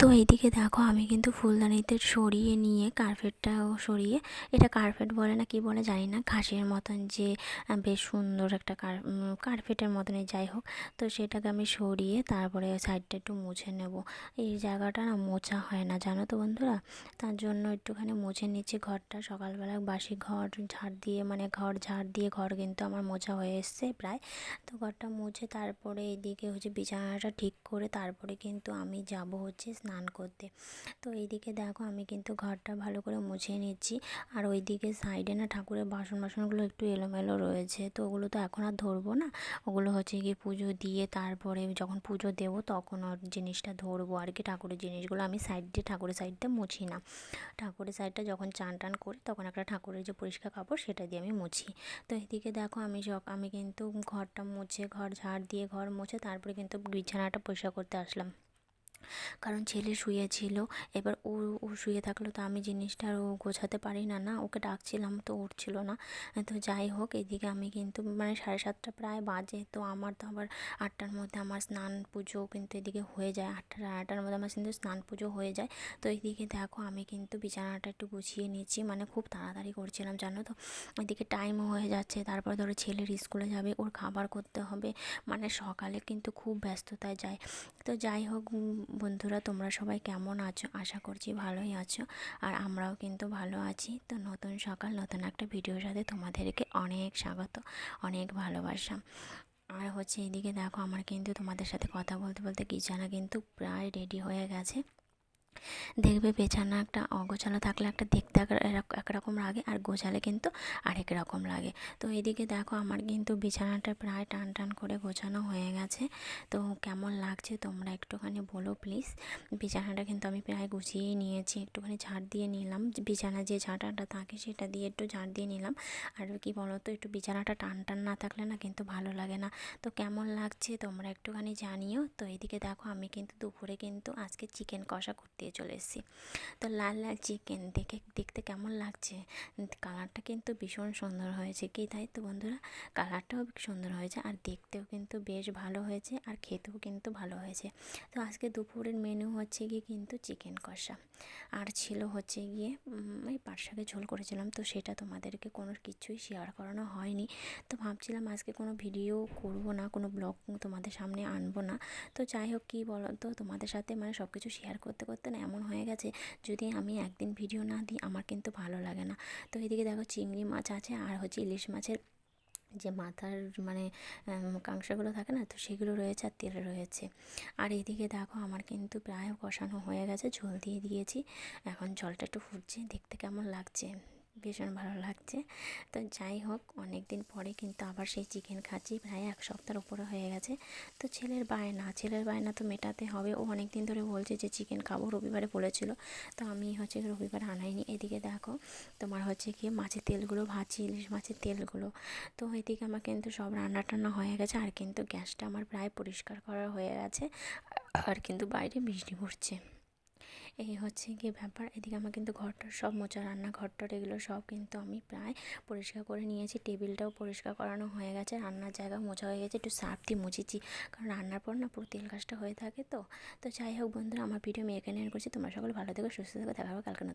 তো এইদিকে দেখো আমি কিন্তু ফুলদানিতে সরিয়ে নিয়ে কার্পেটটাও সরিয়ে, এটা কার্পেট বলে না কি বলে জানি না, ঘাসের মতন যে বেশ সুন্দর একটা কার্পেটের মতনই যাই হোক, তো সেটাকে আমি সরিয়ে তারপরে সাইডটা একটু মুছে নেব। এই জায়গাটা না মোছা হয় না জানো তো বন্ধুরা, তার জন্য একটুখানি মুছে নিচ্ছি ঘরটা। সকালবেলা বাসি ঘর ঝাড় দিয়ে, মানে ঘর ঝাড় দিয়ে ঘর কিন্তু আমার মোছা হয়ে এসছে প্রায়। তো ঘরটা মুছে তারপরে এইদিকে হচ্ছে বিছানাটা ঠিক করে তারপরে কিন্তু আমি যাব হচ্ছে স্নান করতে। তো এইদিকে দেখো আমি কিন্তু ঘরটা ভালো করে মুছে নিচ্ছি। আর ওইদিকে সাইডে না ঠাকুরের বাসনগুলো একটু এলোমেলো রয়েছে, তো ওগুলো তো এখন আর ধরবো না, ওগুলো হচ্ছে গিয়ে পুজো দিয়ে তারপরে যখন পুজো দেবো তখন ওর জিনিসটা ধরবো আর কি। ঠাকুরের জিনিসগুলো আমি ঠাকুরের সাইডটা মুছি না, ঠাকুরের সাইডটা যখন চান টান করি তখন একটা ঠাকুরের যে পরিষ্কার কাপড় সেটা দিয়ে আমি মুছি। তো এদিকে দেখো আমি কিন্তু ঘরটা মুছে, ঘর ঝাড় দিয়ে ঘর মুছে তারপরে কিন্তু বিছানাটা পরিষ্কার করতে আসলাম, কারণ ছেলে শুয়েছিল। এবার ও শুয়ে থাকলো তো আমি জিনিসটা আর গোছাতে পারি না, ওকে ডাকছিলাম তো উঠছিল না। তো যাই হোক, এদিকে আমি কিন্তু মানে 7:30 প্রায় বাজে, তো আমার তো আবার 8টার মধ্যে আমার স্নান পুজো কিন্তু এদিকে হয়ে যায়, 8টার মধ্যে আমার কিন্তু স্নান পুজো হয়ে যায়। তো এইদিকে দেখো আমি কিন্তু বিছানাটা একটু গুছিয়ে নিচ্ছি, মানে খুব তাড়াতাড়ি করছিলাম জানো তো, এদিকে টাইমও হয়ে যাচ্ছে, তারপর ধরো ছেলের স্কুলে যাবে, ওর খাবার করতে হবে, মানে সকালে কিন্তু খুব ব্যস্ততায় যায়। তো যাই হোক বন্ধুরা, তোমরা সবাই কেমন আছো? আশা করছি ভালোই আছো, আর আমরাও কিন্তু ভালো আছি। তো নতুন সকাল, নতুন একটা ভিডিওর সাথে তোমাদেরকে অনেক স্বাগত, অনেক ভালোবাসা। আর হচ্ছে এদিকে দেখো আমার কিন্তু তোমাদের সাথে কথা বলতে বলতে বিছানা কিন্তু প্রায় রেডি হয়ে গেছে। দেখবে বিছানা একটা অগোছালো থাকলে একটা দেখতে একরকম লাগে, আর গোছালে কিন্তু আরেক রকম লাগে। তো এদিকে দেখো আমার কিন্তু বিছানাটা প্রায় টান টান করে গোছানো হয়ে গেছে। তো কেমন লাগছে তোমরা একটুখানি বলো প্লিজ। বিছানাটা কিন্তু আমি প্রায় গুছিয়েই নিয়েছি, একটুখানি ঝাড় দিয়ে নিলাম, বিছানা যে ঝাঁটাটা থাকে সেটা দিয়ে একটু ঝাড় দিয়ে নিলাম। আর কি বলো তো, একটু বিছানাটা টান টান না থাকলে না কিন্তু ভালো লাগে না। তো কেমন লাগছে তোমরা একটুখানি জানিও। তো এদিকে দেখো আমি কিন্তু দুপুরে কিন্তু আজকে চিকেন কষা করতে চলে এসেছি। তো লাল লাল চিকেন দেখতে কেমন লাগছে, কালারটা কিন্তু ভীষণ সুন্দর হয়েছে কি, তাই তো বন্ধুরা? কালারটাও সুন্দর হয়েছে আর দেখতেও কিন্তু বেশ ভালো হয়েছে, আর খেতেও কিন্তু ভালো হয়েছে। তো আজকে দুপুরের মেনু হচ্ছে গিয়ে কিন্তু চিকেন কষা, আর ছিল হচ্ছে গিয়ে এই পাট শাকের ঝোল করেছিলাম, তো সেটা তোমাদেরকে কোনো কিছুই শেয়ার করানো হয়নি। তো ভাবছিলাম আজকে কোনো ভিডিও করব না, কোনো ব্লগ তোমাদের সামনে আনবো না। তো যাই হোক, কী বলো তো, তোমাদের সাথে মানে সব কিছু শেয়ার করতে করতে না এমন হয়ে গেছে, যদি আমি একদিন ভিডিও না দিই আমার কিন্তু ভালো লাগে না। তো এদিকে দেখো চিংড়ি মাছ আছে, আর হচ্ছে ইলিশ মাছের যে মাথার মানে কাঁকড়াগুলো থাকে না, তো সেগুলো রয়েছে আর তেল রয়েছে। আর এদিকে দেখো আমার কিন্তু প্রায় কষানো হয়ে গেছে, ঝোল দিয়ে দিয়েছি, এখন জলটা একটু ফুটছে, দেখতে কেমন লাগছে, ভীষণ ভালো লাগছে। তো যাই হোক, অনেক দিন পরে কিন্তু আবার সেই চিকেন খাচ্ছি, প্রায় 1 সপ্তাহের উপরে হয়ে গেছে। তো ছেলের বায়না তো মেটাতে হবে, ও অনেক দিন ধরে বলছে যে চিকেন খাবো, রবিবারে বলেছিল, তো আমি হচ্ছে রবিবারে আনাইনি। এদিকে দেখো তোমার হচ্ছে গিয়ে মাছের তেলগুলো ভাজি, ইলিশ মাছের তেলগুলো। তো এদিকে আমার কিন্তু সব রান্না টান্না হয়ে গেছে, আর কিন্তু গ্যাসটা আমার প্রায় পরিষ্কার করা হয়ে গেছে, আর কিন্তু বাইরে বৃষ্টি পড়ছে। এই হচ্ছে গিয়ে ব্যাপার। এদিকে আমার কিন্তু ঘরটার সব মোছা, রান্নাঘরটার এগুলো সব কিন্তু আমি প্রায় পরিষ্কার করে নিয়েছি, টেবিলটাও পরিষ্কার করানো হয়ে গেছে, রান্নার জায়গা মোছা হয়ে গেছে, একটু সার্ফ দিয়ে মুছেছি, কারণ রান্নার পর না পুরো তেল কাজটা হয়ে থাকে। তো তো যাই হোক বন্ধুরা, আমার ভিডিও আমি এখানে করছি, তোমরা সকলে ভালো থেকো, সুস্থ থেকো, দেখা হবে কালকে নতুন।